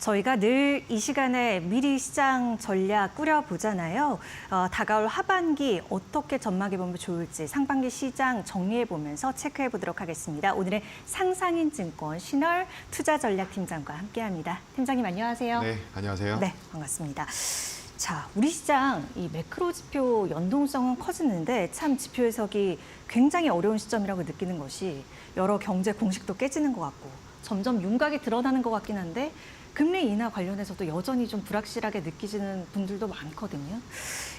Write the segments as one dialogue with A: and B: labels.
A: 저희가 늘 이 시간에 미리 시장 전략 꾸려보잖아요. 다가올 하반기 어떻게 전망해보면 좋을지 상반기 시장 정리해보면서 체크해보도록 하겠습니다. 오늘은 상상인증권 신월 투자전략팀장과 함께합니다. 팀장님 안녕하세요.
B: 네, 안녕하세요.
A: 네, 반갑습니다. 자, 우리 시장 이 매크로 지표 연동성은 커지는데 참 지표 해석이 굉장히 어려운 시점이라고 느끼는 것이 여러 경제 공식도 깨지는 것 같고 점점 윤곽이 드러나는 것 같긴 한데 금리 인하 관련해서도 여전히 좀 불확실하게 느끼시는 분들도 많거든요.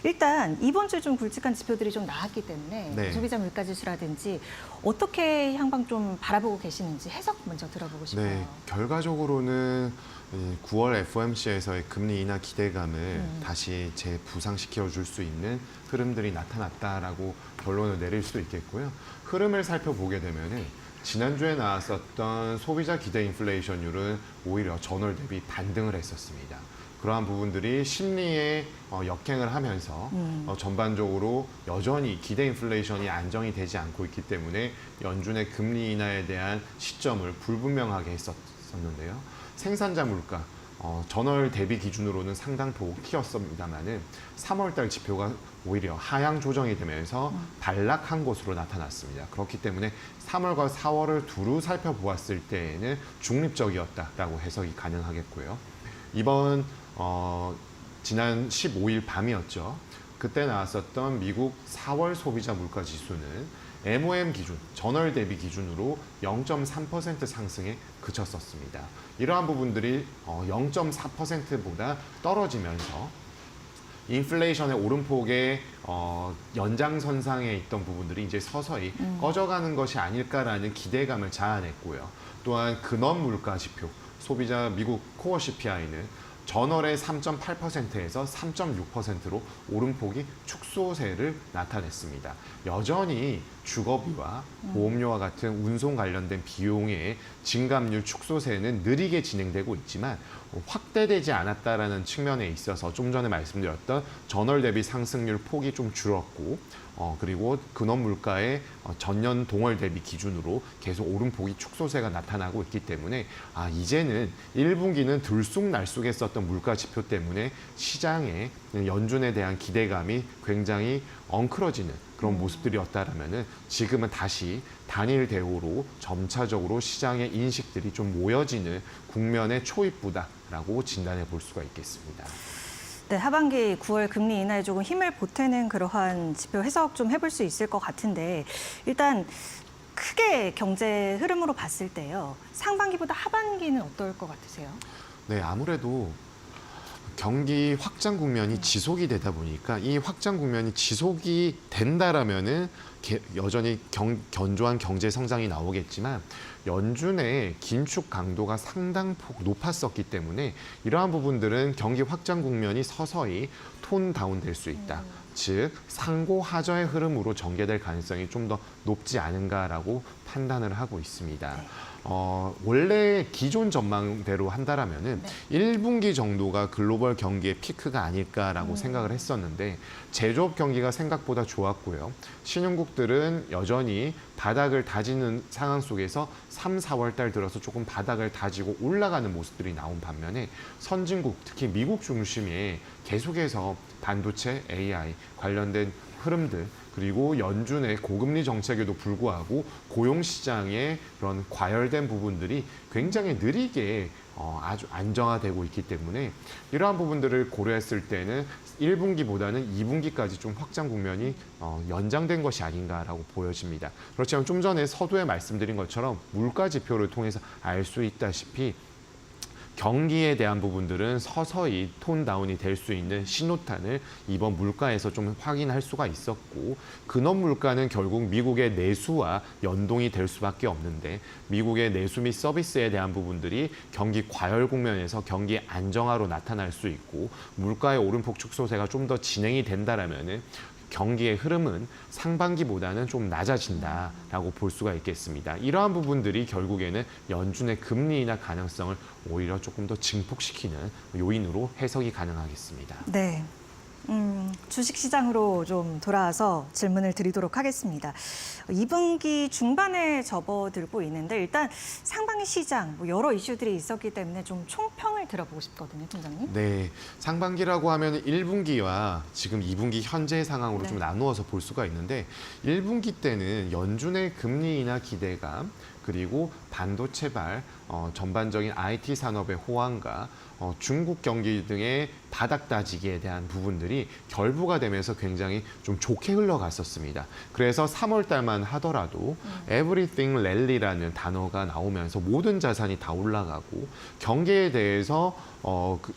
A: 일단 이번 주 좀 굵직한 지표들이 좀 나왔기 때문에
B: 네.
A: 소비자 물가지수라든지 어떻게 향방 좀 바라보고 계시는지 해석 먼저 들어보고 싶어요.
B: 네, 결과적으로는 9월 FOMC에서의 금리 인하 기대감을 다시 재부상시켜 줄 수 있는 흐름들이 나타났다라고 결론을 내릴 수도 있겠고요. 흐름을 살펴보게 되면은 지난주에 나왔었던 소비자 기대 인플레이션율은 오히려 전월 대비 반등을 했었습니다. 그러한 부분들이 심리에 역행을 하면서 전반적으로 여전히 기대 인플레이션이 안정이 되지 않고 있기 때문에 연준의 금리 인하에 대한 시점을 불분명하게 했었는데요. 생산자 물가 전월 대비 기준으로는 상당폭 튀었습니다만은 3월달 지표가 오히려 하향 조정이 되면서 반락한 것으로 나타났습니다. 그렇기 때문에 3월과 4월을 두루 살펴보았을 때에는 중립적이었다라고 해석이 가능하겠고요. 이번 지난 15일 밤이었죠. 그때 나왔었던 미국 4월 소비자 물가 지수는 MOM 기준, 전월 대비 기준으로 0.3% 상승에 그쳤었습니다. 이러한 부분들이 0.4%보다 떨어지면서 인플레이션의 오름폭의 연장선상에 있던 부분들이 이제 서서히 꺼져가는 것이 아닐까라는 기대감을 자아냈고요. 또한 근원 물가 지표, 소비자 미국 코어 CPI는 전월의 3.8%에서 3.6%로 오름폭이 축소세를 나타냈습니다. 여전히 주거비와 보험료와 같은 운송 관련된 비용의 증감률 축소세는 느리게 진행되고 있지만 확대되지 않았다라는 측면에 있어서 좀 전에 말씀드렸던 전월 대비 상승률 폭이 좀 줄었고 그리고 근원 물가의 전년 동월 대비 기준으로 계속 오름폭이 축소세가 나타나고 있기 때문에 이제는 1분기는 들쑥날쑥했었던 물가 지표 때문에 시장의 연준에 대한 기대감이 굉장히 엉클어지는 그런 모습들이었다라면은 지금은 다시 단일 대우로 점차적으로 시장의 인식들이 좀 모여지는 국면의 초입부다라고 진단해 볼 수가 있겠습니다.
A: 네, 하반기 9월 금리 인하에 조금 힘을 보태는 그러한 지표 해석 좀 해볼 수 있을 것 같은데 일단 크게 경제 흐름으로 봤을 때요. 상반기보다 하반기는 어떨 것 같으세요?
B: 네, 아무래도 경기 확장 국면이 지속이 되다 보니까 이 확장 국면이 지속이 된다라면은 여전히 견조한 경제 성장이 나오겠지만 연준의 긴축 강도가 상당폭 높았었기 때문에 이러한 부분들은 경기 확장 국면이 서서히 톤 다운될 수 있다. 즉 상고 하저의 흐름으로 전개될 가능성이 좀 더 높지 않은가라고 판단을 하고 있습니다.
A: 네.
B: 원래 기존 전망대로 한다라면은 1분기 정도가 글로벌 경기의 피크가 아닐까라고 생각을 했었는데 제조업 경기가 생각보다 좋았고요. 신흥국들은 여전히 바닥을 다지는 상황 속에서 3, 4월 달 들어서 조금 바닥을 다지고 올라가는 모습들이 나온 반면에 선진국, 특히 미국 중심의 계속해서 반도체, AI 관련된 흐름들 그리고 연준의 고금리 정책에도 불구하고 고용시장의 그런 과열된 부분들이 굉장히 느리게 아주 안정화되고 있기 때문에 이러한 부분들을 고려했을 때는 1분기보다는 2분기까지 좀 확장 국면이 연장된 것이 아닌가라고 보여집니다. 그렇지만 좀 전에 서두에 말씀드린 것처럼 물가 지표를 통해서 알 수 있다시피 경기에 대한 부분들은 서서히 톤 다운이 될 수 있는 신호탄을 이번 물가에서 좀 확인할 수가 있었고 근원 물가는 결국 미국의 내수와 연동이 될 수밖에 없는데 미국의 내수 및 서비스에 대한 부분들이 경기 과열 국면에서 경기 안정화로 나타날 수 있고 물가의 오름폭 축소세가 좀 더 진행이 된다라면은 경기의 흐름은 상반기보다는 좀 낮아진다라고 볼 수가 있겠습니다. 이러한 부분들이 결국에는 연준의 금리 인하 가능성을 오히려 조금 더 증폭시키는 요인으로 해석이 가능하겠습니다.
A: 네. 주식시장으로 좀 돌아와서 질문을 드리도록 하겠습니다. 2분기 중반에 접어들고 있는데 일단 상반기 시장 여러 이슈들이 있었기 때문에 좀 총평을 들어보고 싶거든요, 팀장님.
B: 네, 상반기라고 하면 1분기와 지금 2분기 현재 상황으로
A: 네.
B: 좀 나누어서 볼 수가 있는데 1분기 때는 연준의 금리 인하 기대감 그리고 반도체발 전반적인 IT 산업의 호황과 중국 경기 등의 바닥 다지기에 대한 부분들이 결부가 되면서 굉장히 좀 좋게 흘러갔었습니다. 그래서 3월 달만 하더라도 everything rally라는 단어가 나오면서 모든 자산이 다 올라가고 경기에 대해서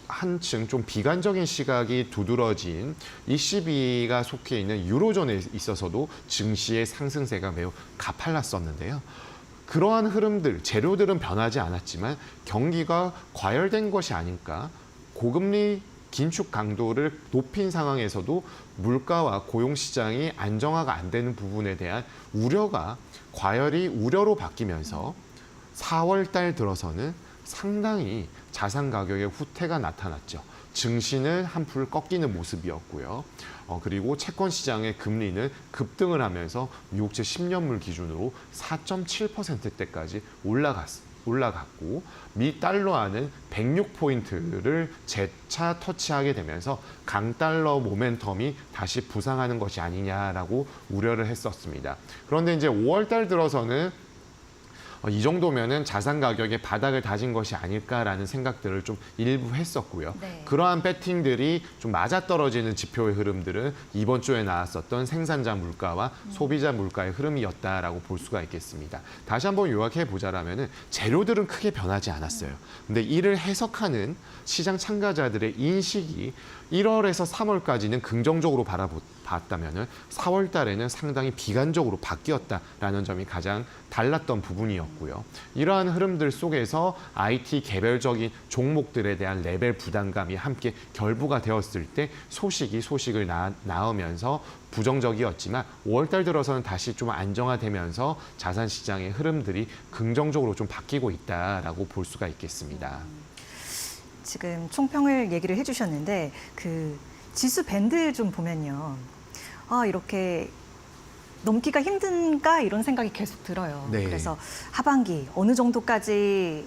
B: 한층 좀 비관적인 시각이 두드러진 ECB가 속해 있는 유로존에 있어서도 증시의 상승세가 매우 가팔랐었는데요. 그러한 흐름들, 재료들은 변하지 않았지만 경기가 과열된 것이 아닐까. 고금리 긴축 강도를 높인 상황에서도 물가와 고용 시장이 안정화가 안 되는 부분에 대한 우려가 과열이 우려로 바뀌면서 4월 달 들어서는 상당히 자산 가격의 후퇴가 나타났죠. 증시는 한풀 꺾이는 모습이었고요. 그리고 채권 시장의 금리는 급등을 하면서 미국채 10년물 기준으로 4.7%대까지 올라갔고 미 달러화는 106포인트를 재차 터치하게 되면서 강달러 모멘텀이 다시 부상하는 것이 아니냐라고 우려를 했었습니다. 그런데 이제 5월 달 들어서는 이 정도면은 자산 가격의 바닥을 다진 것이 아닐까라는 생각들을 좀 일부 했었고요.
A: 네.
B: 그러한 배팅들이 좀 맞아떨어지는 지표의 흐름들은 이번 주에 나왔었던 생산자 물가와 소비자 물가의 흐름이었다라고 볼 수가 있겠습니다. 다시 한번 요약해 보자라면은 재료들은 크게 변하지 않았어요. 근데 이를 해석하는 시장 참가자들의 인식이 1월에서 3월까지는 긍정적으로 바라봤다면은 4월 달에는 상당히 비관적으로 바뀌었다라는 점이 가장 달랐던 부분이었고요. 이러한 흐름들 속에서 IT 개별적인 종목들에 대한 레벨 부담감이 함께 결부가 되었을 때 소식을 낳으면서 부정적이었지만 5월 달 들어서는 다시 좀 안정화되면서 자산 시장의 흐름들이 긍정적으로 좀 바뀌고 있다라고 볼 수가 있겠습니다.
A: 지금 총평을 얘기를 해주셨는데 그 지수 밴드 좀 보면요. 이렇게 넘기가 힘든가 이런 생각이 계속 들어요.
B: 네.
A: 그래서 하반기 어느 정도까지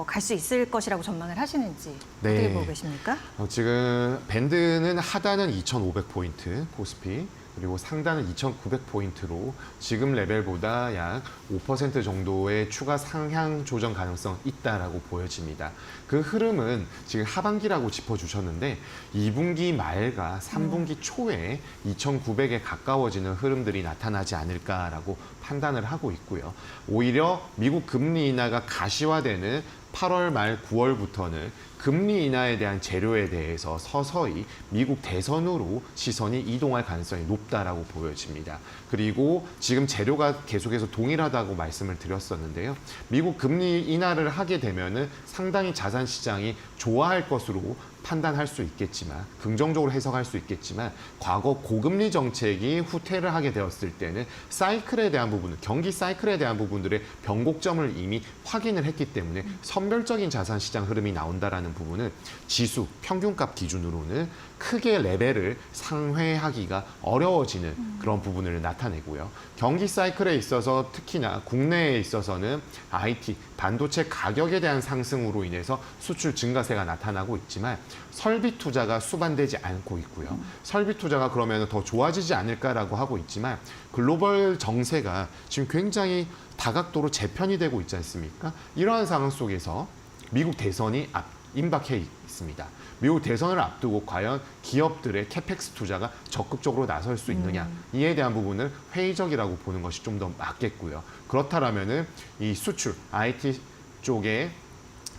A: 갈 수 있을 것이라고 전망을 하시는지
B: 네.
A: 어떻게 보고 계십니까?
B: 지금 밴드는 하단은 2,500포인트 코스피 그리고 상단은 2,900포인트로 지금 레벨보다 약 5% 정도의 추가 상향 조정 가능성 있다라고 보여집니다. 그 흐름은 지금 하반기라고 짚어주셨는데 2분기 말과 3분기 초에 2,900에 가까워지는 흐름들이 나타나지 않을까라고 판단을 하고 있고요. 오히려 미국 금리 인하가 가시화되는 8월 말 9월부터는 금리 인하에 대한 재료에 대해서 서서히 미국 대선으로 시선이 이동할 가능성이 높다라고 보여집니다. 그리고 지금 재료가 계속해서 동일하다고 말씀을 드렸었는데요. 미국 금리 인하를 하게 되면은 상당히 자산 시장이 좋아할 것으로 판단할 수 있겠지만 긍정적으로 해석할 수 있겠지만 과거 고금리 정책이 후퇴를 하게 되었을 때는 사이클에 대한 부분은 경기 사이클에 대한 부분들의 변곡점을 이미 확인을 했기 때문에 선별적인 자산 시장 흐름이 나온다라는 부분은 지수 평균값 기준으로는 크게 레벨을 상회하기가 어려워지는 그런 부분을 나타내고요. 경기 사이클에 있어서 특히나 국내에 있어서는 IT, 반도체 가격에 대한 상승으로 인해서 수출 증가세가 나타나고 있지만 설비 투자가 수반되지 않고 있고요. 설비 투자가 그러면 더 좋아지지 않을까라고 하고 있지만 글로벌 정세가 지금 굉장히 다각도로 재편이 되고 있지 않습니까? 이러한 상황 속에서 미국 대선이 임박해 있습니다. 미국 대선을 앞두고 과연 기업들의 캐펙스 투자가 적극적으로 나설 수 있느냐 이에 대한 부분을 회의적이라고 보는 것이 좀 더 맞겠고요. 그렇다면은 이 수출 IT 쪽의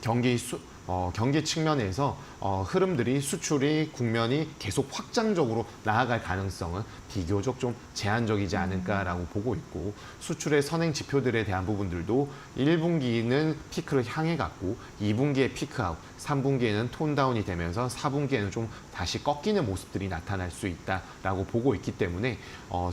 B: 경기 측면에서 흐름들이 수출이 국면이 계속 확장적으로 나아갈 가능성은 비교적 좀 제한적이지 않을까라고 보고 있고 수출의 선행 지표들에 대한 부분들도 1분기는 피크를 향해 갔고 2분기에 피크아웃, 3분기에는 톤다운이 되면서 4분기에는 좀 다시 꺾이는 모습들이 나타날 수 있다라고 보고 있기 때문에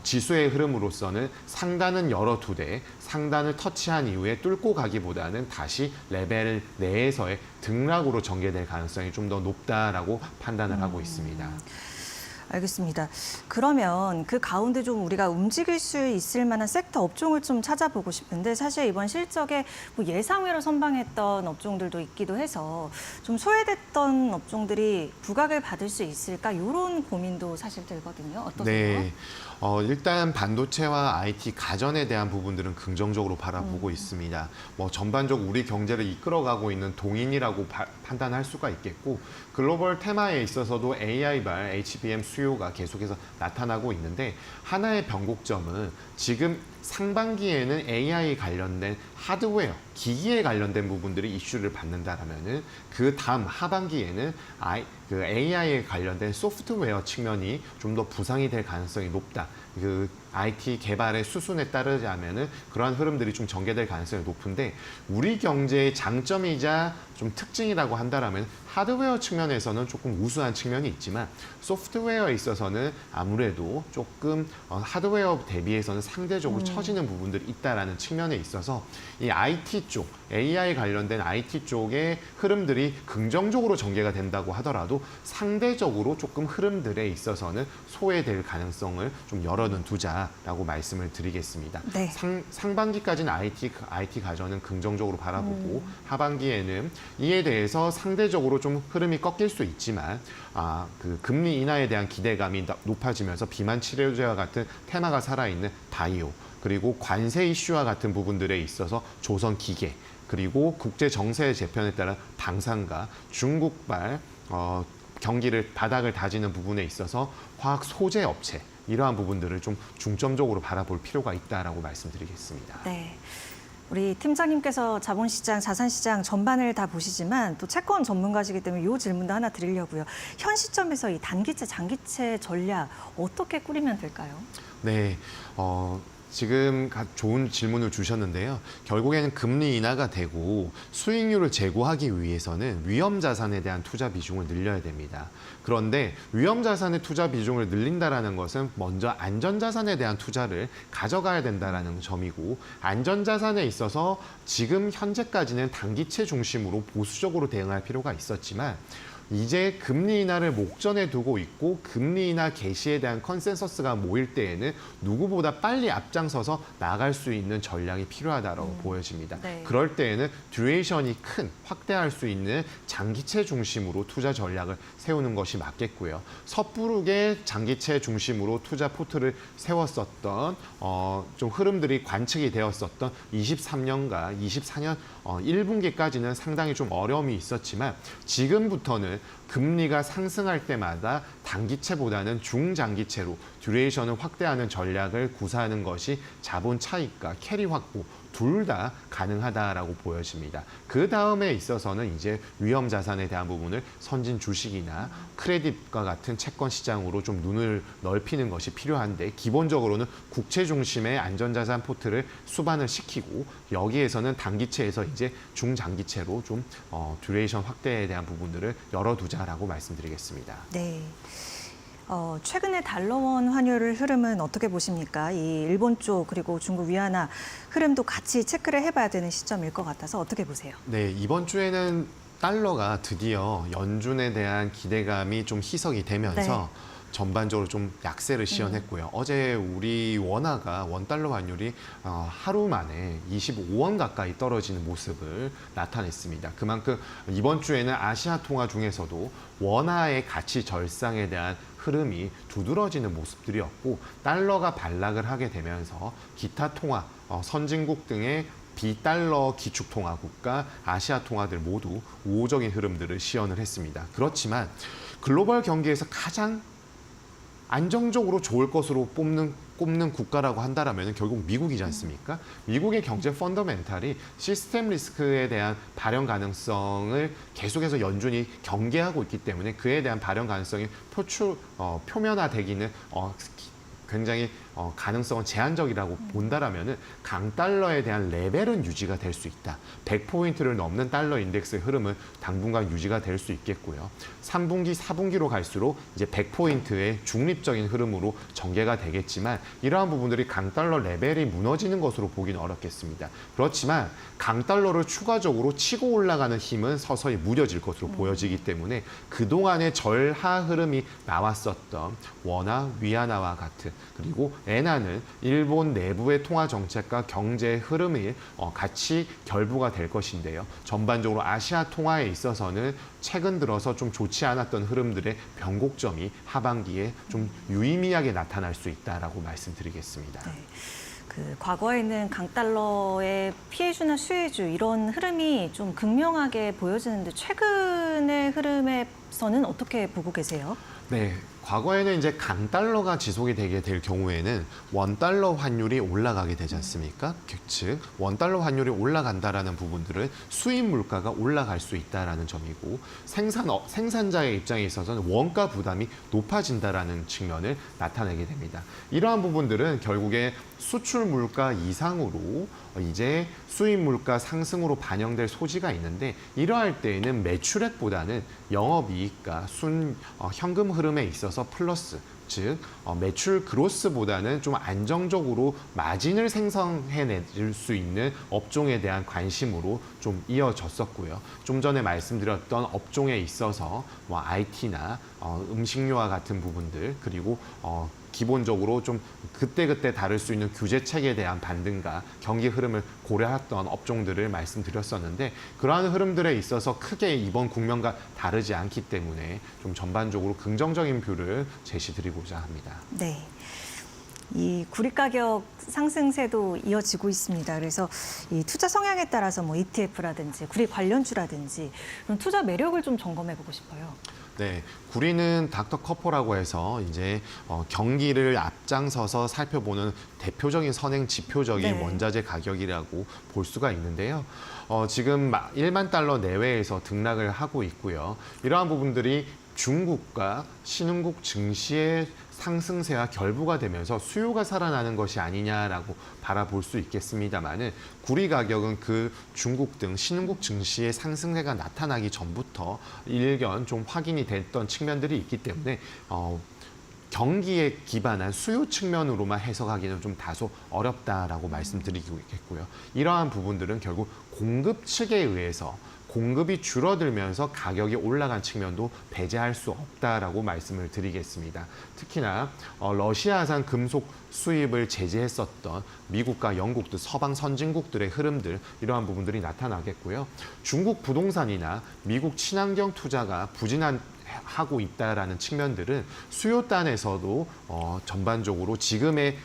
B: 지수의 흐름으로서는 상단은 열어 두되 상단을 터치한 이후에 뚫고 가기보다는 다시 레벨 내에서의 등락으로 전개될 가능성이 좀 더 높다라고 판단을 하고 있습니다.
A: 알겠습니다. 그러면 그 가운데 좀 우리가 움직일 수 있을 만한 섹터 업종을 좀 찾아보고 싶은데 사실 이번 실적에 뭐 예상외로 선방했던 업종들도 있기도 해서 좀 소외됐던 업종들이 부각을 받을 수 있을까 이런 고민도 사실 들거든요. 어떠세요?
B: 네. 일단 반도체와 IT 가전에 대한 부분들은 긍정적으로 바라보고 있습니다. 뭐 전반적으로 우리 경제를 이끌어가고 있는 동인이라고 판단할 수가 있겠고 글로벌 테마에 있어서도 AI발 HBM 수요가 계속해서 나타나고 있는데 하나의 변곡점은 지금 상반기에는 AI 관련된 하드웨어, 기기에 관련된 부분들이 이슈를 받는다라면은 그 다음 하반기에는 AI에 관련된 소프트웨어 측면이 좀 더 부상이 될 가능성이 높다. 그 IT 개발의 수순에 따르자면은 그러한 흐름들이 좀 전개될 가능성이 높은데 우리 경제의 장점이자 좀 특징이라고 한다라면 하드웨어 측면에서는 조금 우수한 측면이 있지만 소프트웨어에 있어서는 아무래도 조금 하드웨어 대비해서는 상대적으로 처지는 부분들이 있다라는 측면에 있어서 이 IT 쪽, AI 관련된 IT 쪽의 흐름들이 긍정적으로 전개가 된다고 하더라도 상대적으로 조금 흐름들에 있어서는 소외될 가능성을 좀 열어는 두자라고 말씀을 드리겠습니다.
A: 네.
B: 상반기까지는 IT 가전은 긍정적으로 바라보고 하반기에는 이에 대해서 상대적으로 좀 흐름이 꺾일 수 있지만 그 금리 인하에 대한 기대감이 높아지면서 비만 치료제와 같은 테마가 살아있는 바이오 그리고 관세 이슈와 같은 부분들에 있어서 조선 기계 그리고 국제 정세 재편에 따라 방산과 중국발 경기를 바닥을 다지는 부분에 있어서 화학 소재 업체 이러한 부분들을 좀 중점적으로 바라볼 필요가 있다라고 말씀드리겠습니다.
A: 네. 우리 팀장님께서 자본시장, 자산시장 전반을 다 보시지만 또 채권 전문가시기 때문에 이 질문도 하나 드리려고요. 현 시점에서 이 단기채, 장기채 전략 어떻게 꾸리면 될까요?
B: 네, 지금 좋은 질문을 주셨는데요. 결국에는 금리 인하가 되고 수익률을 제고하기 위해서는 위험 자산에 대한 투자 비중을 늘려야 됩니다. 그런데 위험 자산의 투자 비중을 늘린다라는 것은 먼저 안전 자산에 대한 투자를 가져가야 된다라는 점이고 안전 자산에 있어서 지금 현재까지는 단기채 중심으로 보수적으로 대응할 필요가 있었지만 이제 금리 인하를 목전에 두고 있고 금리 인하 개시에 대한 컨센서스가 모일 때에는 누구보다 빨리 앞장서서 나갈 수 있는 전략이 필요하다고 보여집니다.
A: 네.
B: 그럴 때에는 듀레이션이 큰 확대할 수 있는 장기채 중심으로 투자 전략을 세우는 것이 맞겠고요. 섣부르게 장기채 중심으로 투자 포트를 세웠었던 좀 흐름들이 관측이 되었었던 23년과 24년 1분기까지는 상당히 좀 어려움이 있었지만 지금부터는 금리가 상승할 때마다 단기채보다는 중장기채로 듀레이션을 확대하는 전략을 구사하는 것이 자본 차익과 캐리 확보 둘 다 가능하다라고 보여집니다. 그 다음에 있어서는 이제 위험 자산에 대한 부분을 선진 주식이나 크레딧과 같은 채권 시장으로 좀 눈을 넓히는 것이 필요한데 기본적으로는 국채 중심의 안전자산 포트를 수반을 시키고 여기에서는 단기채에서 이제 중장기채로 좀 듀레이션 확대에 대한 부분들을 열어두자라고 말씀드리겠습니다.
A: 네. 최근에 달러원 환율 흐름은 어떻게 보십니까? 이 일본 쪽 그리고 중국 위안화 흐름도 같이 체크를 해봐야 되는 시점일 것 같아서 어떻게 보세요?
B: 네, 이번 주에는 달러가 드디어 연준에 대한 기대감이 좀 희석이 되면서 전반적으로 좀 약세를 시현했고요. 어제 우리 원화가 원달러 환율이 하루 만에 25원 가까이 떨어지는 모습을 나타냈습니다. 그만큼 이번 주에는 아시아 통화 중에서도 원화의 가치 절상에 대한 흐름이 두드러지는 모습들이었고 달러가 반락을 하게 되면서 기타 통화, 선진국 등의 비달러 기축통화국가, 아시아 통화들 모두 우호적인 흐름들을 시현을 했습니다. 그렇지만 글로벌 경기에서 가장 안정적으로 좋을 것으로 꼽는 국가라고 한다면 결국 미국이지 않습니까? 미국의 경제 펀더멘탈이 시스템 리스크에 대한 발현 가능성을 계속해서 연준이 경계하고 있기 때문에 그에 대한 발현 가능성이 표면화되기는 굉장히 가능성은 제한적이라고 본다라면은 강달러에 대한 레벨은 유지가 될 수 있다. 100포인트를 넘는 달러 인덱스의 흐름은 당분간 유지가 될 수 있겠고요. 3분기, 4분기로 갈수록 이제 100포인트의 중립적인 흐름으로 전개가 되겠지만 이러한 부분들이 강달러 레벨이 무너지는 것으로 보기는 어렵겠습니다. 그렇지만 강달러를 추가적으로 치고 올라가는 힘은 서서히 무뎌질 것으로 보여지기 때문에 그동안의 절하 흐름이 나왔었던 원화, 위안화와 같은 그리고 엔화는 일본 내부의 통화 정책과 경제의 흐름이 같이 결부가 될 것인데요. 전반적으로 아시아 통화에 있어서는 최근 들어서 좀 좋지 않았던 흐름들의 변곡점이 하반기에 좀 유의미하게 나타날 수 있다라고 말씀드리겠습니다.
A: 네. 과거에는 강달러의 피해주나 수혜주 이런 흐름이 좀 극명하게 보여지는데 최근의 흐름에서는 어떻게 보고 계세요?
B: 네, 과거에는 이제 강달러가 지속이 되게 될 경우에는 원달러 환율이 올라가게 되지 않습니까? 즉, 원달러 환율이 올라간다라는 부분들은 수입 물가가 올라갈 수 있다라는 점이고 생산자의 입장에 있어서는 원가 부담이 높아진다라는 측면을 나타내게 됩니다. 이러한 부분들은 결국에 수출 물가 이상으로 이제 수입 물가 상승으로 반영될 소지가 있는데 이러할 때에는 매출액보다는 영업이익과 현금 흐름에 있어서 플러스 즉 매출 그로스보다는 좀 안정적으로 마진을 생성해낼 수 있는 업종에 대한 관심으로 좀 이어졌었고요. 좀 전에 말씀드렸던 업종에 있어서 뭐 IT나 음식료와 같은 부분들 그리고 기본적으로 좀 그때그때 다를 수 있는 규제책에 대한 반등과 경기 흐름을 고려했던 업종들을 말씀드렸었는데 그러한 흐름들에 있어서 크게 이번 국면과 다르지 않기 때문에 좀 전반적으로 긍정적인 뷰를 제시드리고자 합니다.
A: 네. 이 구리 가격 상승세도 이어지고 있습니다. 그래서 이 투자 성향에 따라서 뭐 ETF라든지 구리 관련주라든지 그런 투자 매력을 좀 점검해 보고 싶어요.
B: 네, 구리는 닥터커퍼라고 해서 이제 경기를 앞장서서 살펴보는 대표적인 선행 지표적인
A: 네.
B: 원자재 가격이라고 볼 수가 있는데요. 지금 1만 달러 내외에서 등락을 하고 있고요. 이러한 부분들이 중국과 신흥국 증시의 상승세와 결부가 되면서 수요가 살아나는 것이 아니냐라고 바라볼 수 있겠습니다만은 구리 가격은 그 중국 등 신흥국 증시의 상승세가 나타나기 전부터 일견 좀 확인이 됐던 측면들이 있기 때문에 경기에 기반한 수요 측면으로만 해석하기는 좀 다소 어렵다라고 말씀드리겠고요. 이러한 부분들은 결국 공급 측에 의해서 공급이 줄어들면서 가격이 올라간 측면도 배제할 수 없다라고 말씀을 드리겠습니다. 특히나 러시아산 금속 수입을 제재했었던 미국과 영국 등 서방 선진국들의 흐름들 이러한 부분들이 나타나겠고요. 중국 부동산이나 미국 친환경 투자가 부진하고 있다라는 측면들은 수요단에서도 전반적으로 지금의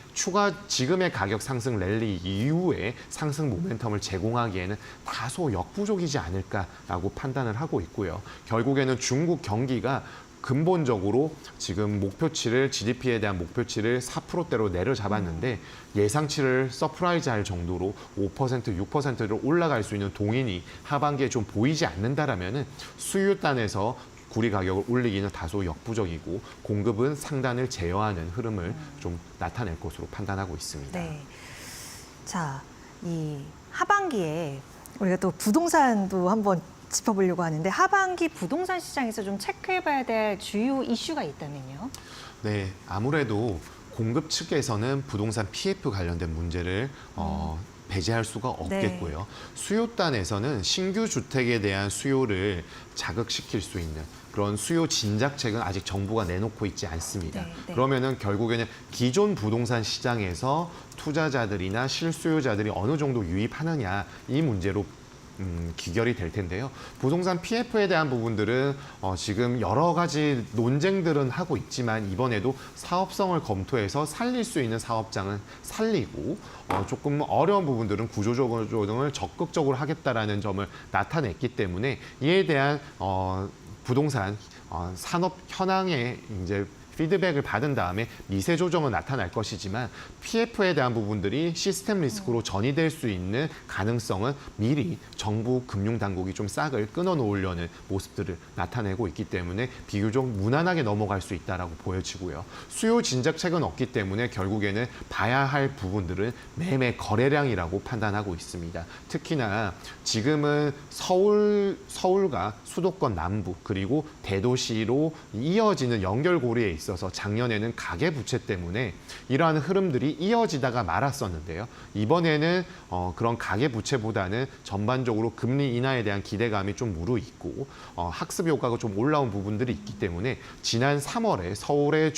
B: 가격 상승 랠리 이후에 상승 모멘텀을 제공하기에는 다소 역부족이지 않을까라고 판단을 하고 있고요. 결국에는 중국 경기가 근본적으로 지금 GDP에 대한 목표치를 4%대로 내려잡았는데 예상치를 서프라이즈할 정도로 5%, 6%를 올라갈 수 있는 동인이 하반기에 좀 보이지 않는다라면은 수요단에서 구리 가격을 올리기는 다소 역부족이고 공급은 상단을 제어하는 흐름을 좀 나타낼 것으로 판단하고 있습니다.
A: 네. 자, 이 하반기에 우리가 또 부동산도 한번 짚어보려고 하는데 하반기 부동산 시장에서 좀 체크해봐야 될 주요 이슈가 있다면요?
B: 네, 아무래도 공급 측에서는 부동산 PF 관련된 문제를 배제할 수가 없겠고요.
A: 네.
B: 수요단에서는 신규 주택에 대한 수요를 자극시킬 수 있는 그런 수요 진작책은 아직 정부가 내놓고 있지 않습니다.
A: 네, 네.
B: 그러면은 결국에는 기존 부동산 시장에서 투자자들이나 실수요자들이 어느 정도 유입하느냐 이 문제로 귀결이 될 텐데요. 부동산 PF에 대한 부분들은 지금 여러 가지 논쟁들은 하고 있지만 이번에도 사업성을 검토해서 살릴 수 있는 사업장은 살리고 조금 어려운 부분들은 구조조정을 적극적으로 하겠다라는 점을 나타냈기 때문에 이에 대한 부동산 산업 현황에 이제 피드백을 받은 다음에 미세 조정은 나타날 것이지만 PF에 대한 부분들이 시스템 리스크로 전이될 수 있는 가능성은 미리 정부 금융당국이 좀 싹을 끊어놓으려는 모습들을 나타내고 있기 때문에 비교적 무난하게 넘어갈 수 있다라고 보여지고요. 수요 진작책은 없기 때문에 결국에는 봐야 할 부분들은 매매 거래량이라고 판단하고 있습니다. 특히나 지금은 서울과 수도권 남부 그리고 대도시로 이어지는 연결고리에 있어서 작년에는 가계부채 때문에 이러한 흐름들이 이어지다가 말았었는데요. 이번에는 그런 가계부채보다는 전반적으로 금리 인하에 대한 기대감이 좀 무르익고 학습 효과가 좀 올라온 부분들이 있기 때문에 지난 3월에 서울의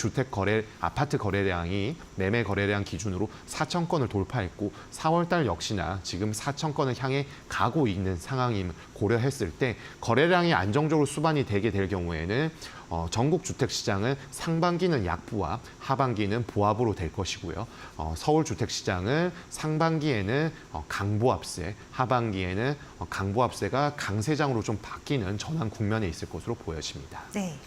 B: 아파트 거래량이 매매 거래량 기준으로 4천 건을 돌파했고 4월 달 역시나 지금 4천 건을 향해 가고 있는 상황임을 고려했을 때 거래량이 안정적으로 수반이 되게 될 경우에는 전국 주택 시장은 상반기는 약부합, 하반기는 보합으로 될 것이고요. 서울 주택 시장은 상반기에는 강보합세, 하반기에는 강보합세가 강세장으로 좀 바뀌는 전환 국면에 있을 것으로 보여집니다.
A: 네.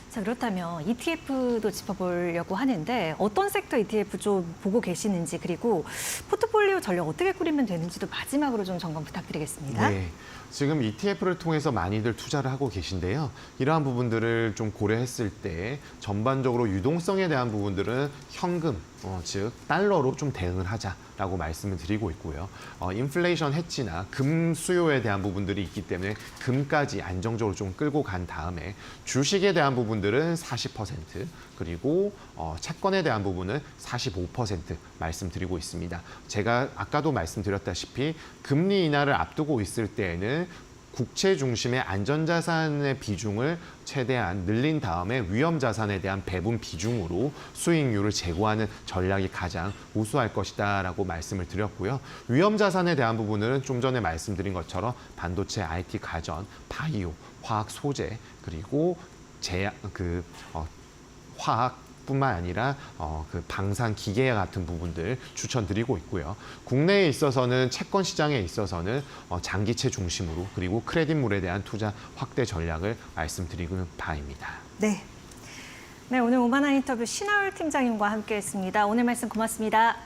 A: 자, 그렇다면 ETF도 짚어보려고 하는데 어떤 섹터 ETF 좀 보고 계시는지 그리고 포트폴리오 전략 어떻게 꾸리면 되는지도 마지막으로 좀 점검 부탁드리겠습니다.
B: 네. 지금 ETF를 통해서 많이들 투자를 하고 계신데요. 이러한 부분들을 좀 고려했을 때 전반적으로 유동성에 대한 부분들은 현금, 즉 달러로 좀 대응을 하자라고 말씀을 드리고 있고요. 인플레이션 해치나 금 수요에 대한 부분들이 있기 때문에 금까지 안정적으로 좀 끌고 간 다음에 주식에 대한 부분들은 40% 그리고 채권에 대한 부분은 45% 말씀드리고 있습니다. 제가 아까도 말씀드렸다시피 금리 인하를 앞두고 있을 때에는 국채 중심의 안전자산의 비중을 최대한 늘린 다음에 위험자산에 대한 배분 비중으로 수익률을 제고하는 전략이 가장 우수할 것이다라고 말씀을 드렸고요. 위험자산에 대한 부분은 좀 전에 말씀드린 것처럼 반도체, IT, 가전, 바이오, 화학 소재 그리고 화학뿐만 아니라 그 방산 기계 같은 부분들 추천드리고 있고요. 국내에 있어서는 채권 시장에 있어서는 장기채 중심으로 그리고 크레딧물에 대한 투자 확대 전략을 말씀드리는 바입니다.
A: 네. 네, 오늘 오만한 인터뷰 신하울 팀장님과 함께했습니다. 오늘 말씀 고맙습니다.